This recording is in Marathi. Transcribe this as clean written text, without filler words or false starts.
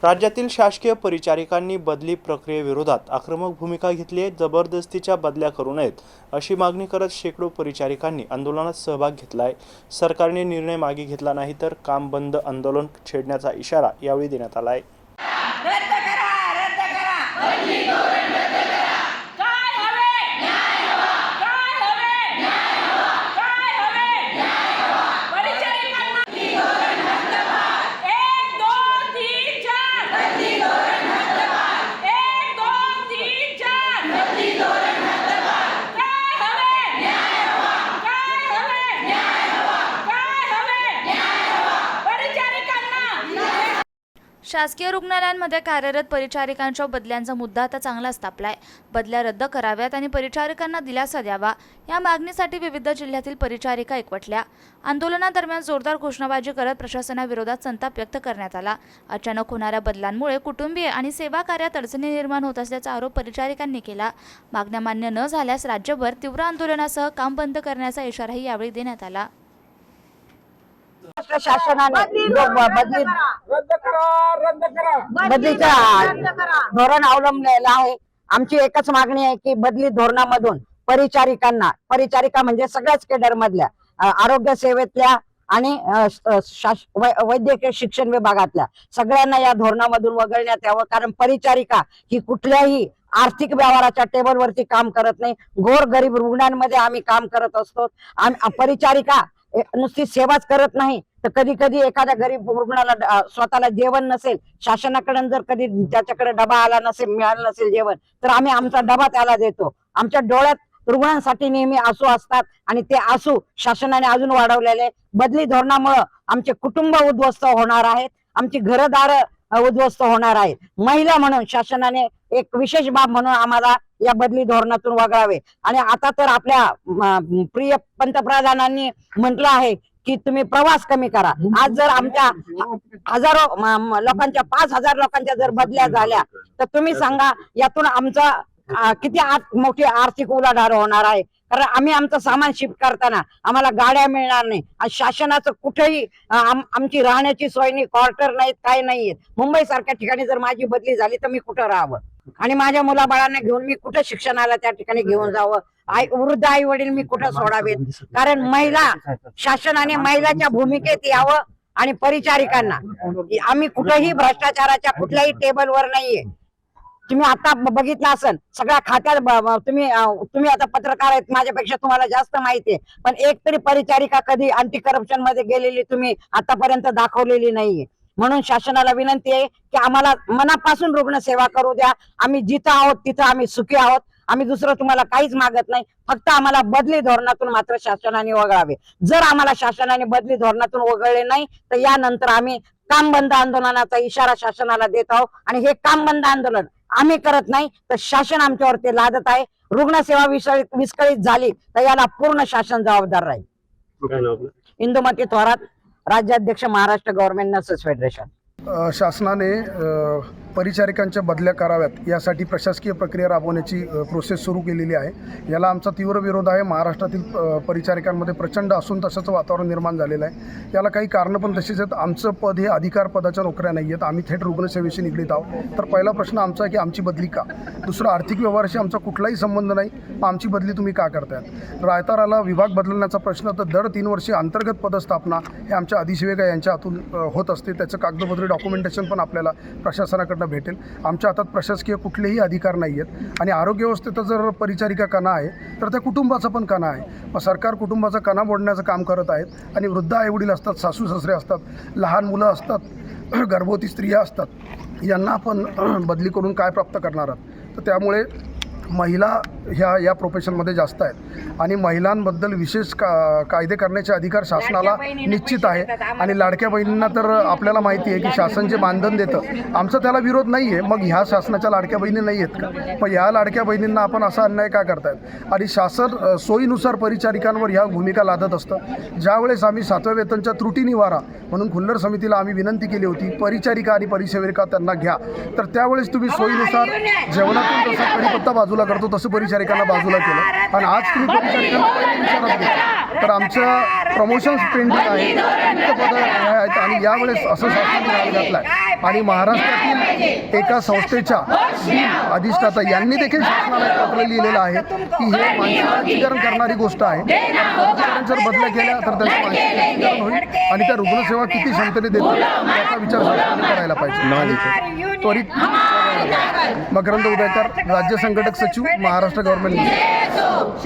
राज्यातील शासकीय परिचारिकांनी बदली प्रक्रियेविरोधात आक्रमक भूमिका घेतली आहे। जबरदस्तीच्या बदल्या करू नयेत अशी मागणी करत शेकडो परिचारिकांनी आंदोलनात सहभाग घेतला आहे। सरकारने निर्णय मागे घेतला नाही तर काम बंद आंदोलन छेडण्याचा इशारा यावेळी देण्यात आला आहे। शासकीय रुग्णालयांमध्ये कार्यरत परिचारिकांच्या बदल्यांचा मुद्दा आता चांगलाच तापलाय। बदल्या रद्द कराव्यात आणि परिचारिकांना दिलासा द्यावा या मागणीसाठी विविध जिल्ह्यातील परिचारिका एकवटल्या। आंदोलनादरम्यान जोरदार घोषणाबाजी करत प्रशासनाविरोधात संताप व्यक्त करण्यात आला। अचानक होणाऱ्या बदलांमुळे कुटुंबीय आणि सेवा कार्यात अडचणी निर्माण होत असल्याचा आरोप परिचारिकांनी केला। मागण्या मान्य न झाल्यास राज्यभर तीव्र आंदोलनासह काम बंद करण्याचा इशाराही यावेळी देण्यात आला। शासनाने बदलीचा धोरण अवलंबलेलं आहे। आमची एकच मागणी आहे की बदली धोरणामधून परिचारिका म्हणजे सगळ्याच केडर मधल्या आरोग्य सेवेतल्या आणि वैद्यकीय शिक्षण विभागातल्या सगळ्यांना या धोरणामधून वगळण्यात यावं। कारण परिचारिका ही कुठल्याही आर्थिक व्यवहाराच्या टेबलवरती काम करत नाही। घोर गरीब रुग्णांमध्ये आम्ही काम करत असतो। परिचारिका नुसती सेवाच करत नाही तर कधी कधी एखाद्या गरीब रुग्णाला स्वतःला जेवण नसेल, शासनाकडे जर कधी त्याच्याकडे डबा आला नसेल, मिळालं नसेल जेवण, तर आम्ही आमचा डबा त्याला देतो। आमच्या डोळ्यात रुग्णांसाठी नेहमी आसू असतात आणि ते आसू शासनाने अजून वाढवलेले। बदली धोरणामुळे आमचे कुटुंब उद्ध्वस्त होणार आहेत, आमची घरदार उद्ध्वस्त होणार आहेत। महिला म्हणून शासनाने एक विशेष बाब म्हणून आम्हाला या बदली धोरणातून वगळावे। आणि आता तर आपल्या प्रिय पंतप्रधानांनी म्हटलं आहे की तुम्ही प्रवास कमी करा। आज जर आमच्या हजारो लोकांच्या 5,000 लोकांच्या जर बदल्या झाल्या तर तुम्ही सांगा यातून आमचा किती मोठी आर्थिक उलाढाल होणार आहे। कारण आम्ही आमचं सामान शिफ्ट करताना आम्हाला गाड्या मिळणार नाही। आज शासनाचं कुठेही आमची राहण्याची सोय नाही, क्वार्टर नाहीत, काय नाहीये। मुंबई सारख्या ठिकाणी जर माझी बदली झाली तर मी कुठं राहावं आणि माझ्या मुलाबाळांना घेऊन मी कुठं शिक्षणाला त्या ठिकाणी घेऊन जावं? वृद्ध आई वडील मी कुठं सोडावेत? कारण महिला शासनाने महिलाच्या भूमिकेत यावं आणि परिचारिकांना आम्ही कुठेही भ्रष्टाचाराच्या कुठल्याही टेबलवर नाहीये। तुम्ही आता बघितलं असेल सगळ्या खात्यात तुम्ही आता पत्रकार आहेत, माझ्यापेक्षा तुम्हाला जास्त माहिती आहे, पण एक तरी परिचारिका कधी अँटी करप्शन मध्ये गेलेली तुम्ही आतापर्यंत दाखवलेली नाहीये। म्हणून शासनाला विनंती आहे की आम्हाला मनापासून रुग्ण सेवा करू द्या। आम्ही जिथं आहोत तिथं आम्ही सुखी आहोत। आम्ही दुसरं तुम्हाला काहीच मागत नाही, फक्त आम्हाला बदली धोरणातून मात्र शासनाने वगळावे। जर आम्हाला शासनाने बदली धोरणातून वगळले नाही तर यानंतर आम्ही काम बंद आंदोलनाचा इशारा शासनाला देत आहोत। आणि हे काम बंद आंदोलन आम्ही करत नाही तर शासन आमच्यावरती लादत आहे। रुग्णसेवा विस्कळीत झाली तर याला पूर्ण शासन जबाबदार राहील। इंदुमती थोरात, राज्याध्यक्ष, महाराष्ट्र गव्हर्नमेंट नर्सेस फेडरेशन। शासनाने परिचारिकांच्या बदल्या कराव्यात यासाठी प्रशासकीय प्रक्रिया राबवण्याची प्रोसेस सुरू केलेली आहे। याला आमचा तीव्र विरोध आहे। महाराष्ट्रातील परिचारिकांमध्ये प्रचंड असंतोषाचं वातावरण निर्माण झालेलं आहे। याला काही कारणं पण तशीच आहेत। आमचं पद हे अधिकार पदाच्या नोकऱ्या नाही आहेत, आम्ही थेट रुग्णसेवेशी निगडीत आहोत। तर पहिला प्रश्न आमचा आहे की आमची बदली का? दुसरं, आर्थिक व्यवहाराशी आमचा कुठलाही संबंध नाही, मग आमची बदली तुम्ही का करतायत? रायताराला विभाग बदलण्याचा प्रश्न तर दर 3 वर्षी अंतर्गत पदस्थापना हे आमच्या अधिसेविका यांच्या हातून होत असते। त्याचं कागदपत्री डॉक्युमेंटेशन पण आपल्याला प्रशासनाकडनं भेटेल। आमच्या हातात प्रशासकीय कुठलेही अधिकार नाही आहेत। आणि आरोग्य व्यवस्थेत जर परिचारिका कणा आहे तर त्या कुटुंबाचा पण कणा आहे। मग सरकार कुटुंबाचा कणा मोडण्याचं काम करत आहेत आणि वृद्ध आईवडील असतात, सासू सासरे असतात, लहान मुलं असतात, गर्भवती स्त्रिया असतात, यांना आपण बदली करून काय प्राप्त करणार आहात? तर त्यामुळे महिला या प्रोफेशनमध्ये जास्त आहेत आणि महिलांबद्दल विशेष कायदे करण्याचे अधिकार शासनाला निश्चित आहे। आणि लाडक्या बहिणींना तर आपल्याला माहिती आहे की शासन जे मानधन देतं आमचा त्याला विरोध नाही आहे। मग ह्या शासनाच्या लाडक्या बहिणी नाही आहेत का? मग ह्या लाडक्या बहिणींना आपण असा अन्याय का करतायत? आणि शासन सोयीनुसार परिचारिकांवर ह्या भूमिका लादत असतं। ज्यावेळेस आम्ही 7व्या वेतनच्या त्रुटी निवारा म्हणून खुल्लर समितीला आम्ही विनंती केली होती परिचारिका आणि परिसेविका त्यांना घ्या, तर त्यावेळेस तुम्ही सोयीनुसार जेवणातून जसा कढीपत्ता बाजूला करतो तसं परिचारिकांना बाजूला केलं आणि आज तुम्ही परिचारिकांना तर आमचं प्रमोशन्स पेंडिंग आहे, रिक्त पदं आहेत आणि यावेळेस असं शासनाने निर्णय घेतला आहे आणि महाराष्ट्रातील एका संस्थेच्या अधिष्ठाता यांनी देखील शासनाला एक पत्र लिहिलेलं आहे की हे मानसिकीकरण करणारी गोष्ट आहे. कर्मचाऱ्यांच्या जर बदल्या केल्या तर त्याचं मानसिकीकरण होईल आणि त्या रुग्णसेवा किती क्षमतेने देतात याचा विचार शासनाने करायला पाहिजे. त्वरित मकरंद उदयकर, राज्य संघटक सचिव, महाराष्ट्र गव्हर्नमेंट.